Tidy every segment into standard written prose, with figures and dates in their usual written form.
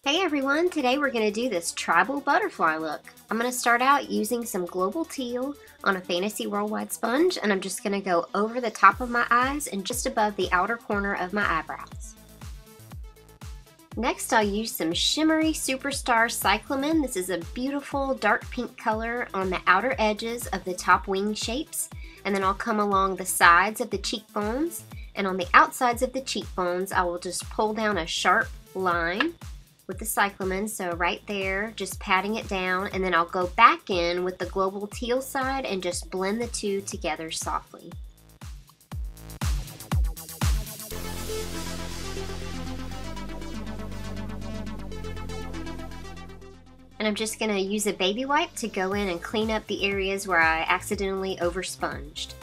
Hey everyone, today we're going to do this tribal butterfly look. I'm going to start out using some global teal on a Fantasy Worldwide sponge, and I'm just going to go over the top of my eyes and just above the outer corner of my eyebrows. Next I'll use some shimmery Superstar cyclamen. This is a beautiful dark pink color on the outer edges of the top wing shapes, and then I'll come along the sides of the cheekbones, and on the outsides of the cheekbones I will just pull down a sharp line with the cyclamen, so right there, just patting it down, and then I'll go back in with the global teal side and just blend the two together softly. And I'm just going to use a baby wipe to go in and clean up the areas where I accidentally oversponged.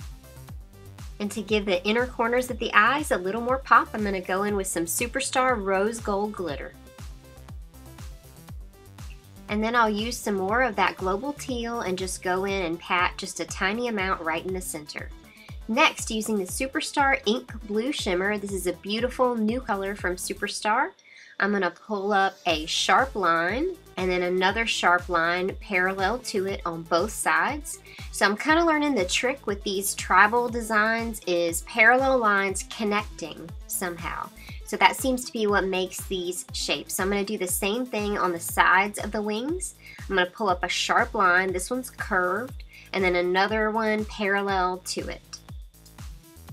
And to give the inner corners of the eyes a little more pop, I'm going to go in with some Superstar Rose Gold Glitter. And then I'll use some more of that global teal and just go in and pat just a tiny amount right in the center. Next, using the Superstar Ink Blue Shimmer, this is a beautiful new color from Superstar, I'm going to pull up a sharp line and then another sharp line parallel to it on both sides. So I'm kind of learning the trick with these tribal designs is parallel lines connecting somehow. So that seems to be what makes these shapes. So I'm going to do the same thing on the sides of the wings. I'm going to pull up a sharp line, this one's curved, and then another one parallel to it.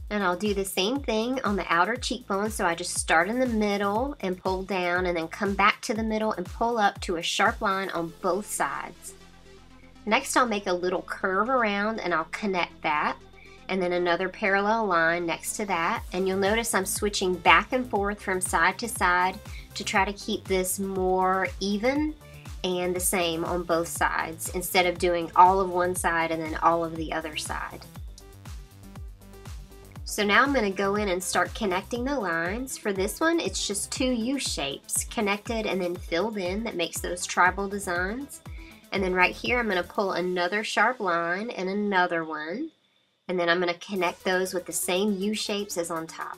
And I'll do the same thing on the outer cheekbone, so I just start in the middle and pull down and then come back to the middle and pull up to a sharp line on both sides. Next I'll make a little curve around and I'll connect that, and then another parallel line next to that, and you'll notice I'm switching back and forth from side to side to try to keep this more even and the same on both sides instead of doing all of one side and then all of the other side. So now I'm going to go in and start connecting the lines. For this one, it's just two U shapes connected and then filled in that makes those tribal designs. And then right here, I'm going to pull another sharp line and another one. And then I'm going to connect those with the same U shapes as on top.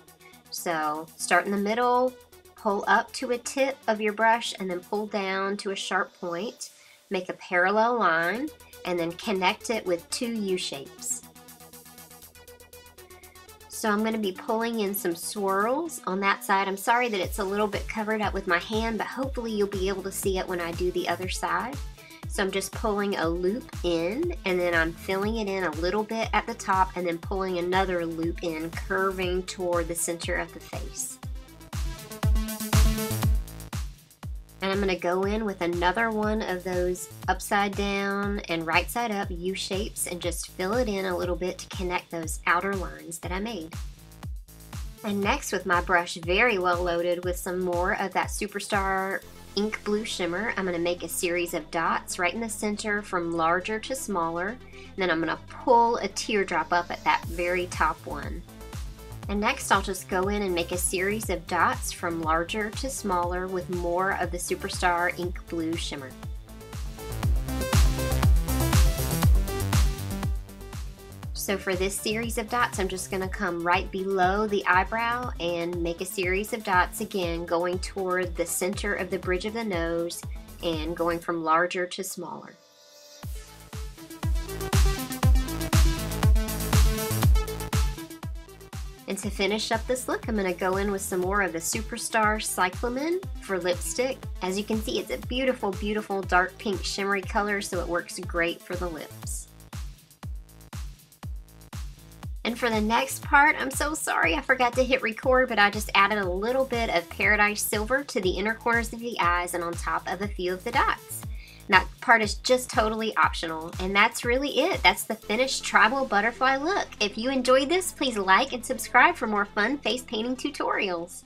So start in the middle, pull up to a tip of your brush, and then pull down to a sharp point. Make a parallel line, and then connect it with two U shapes. So I'm going to be pulling in some swirls on that side. I'm sorry that it's a little bit covered up with my hand, but hopefully you'll be able to see it when I do the other side. So I'm just pulling a loop in, and then I'm filling it in a little bit at the top, and then pulling another loop in, curving toward the center of the face. And I'm going to go in with another one of those upside down and right side up U shapes and just fill it in a little bit to connect those outer lines that I made. And next, with my brush very well loaded with some more of that Superstar Ink Blue Shimmer, I'm going to make a series of dots right in the center from larger to smaller. And then I'm going to pull a teardrop up at that very top one. And next I'll just go in and make a series of dots from larger to smaller with more of the Superstar Ink Blue Shimmer. So for this series of dots, I'm just going to come right below the eyebrow and make a series of dots again, going toward the center of the bridge of the nose and going from larger to smaller. And to finish up this look, I'm going to go in with some more of the Superstar cyclamen for lipstick. As you can see, it's a beautiful, beautiful dark pink shimmery color, so it works great for the lips. And for the next part, I'm so sorry I forgot to hit record, but I just added a little bit of Paradise Silver to the inner corners of the eyes and on top of a few of the dots. That part is just totally optional, and that's really it. That's the finished tribal butterfly look. If you enjoyed this, please like and subscribe for more fun face painting tutorials.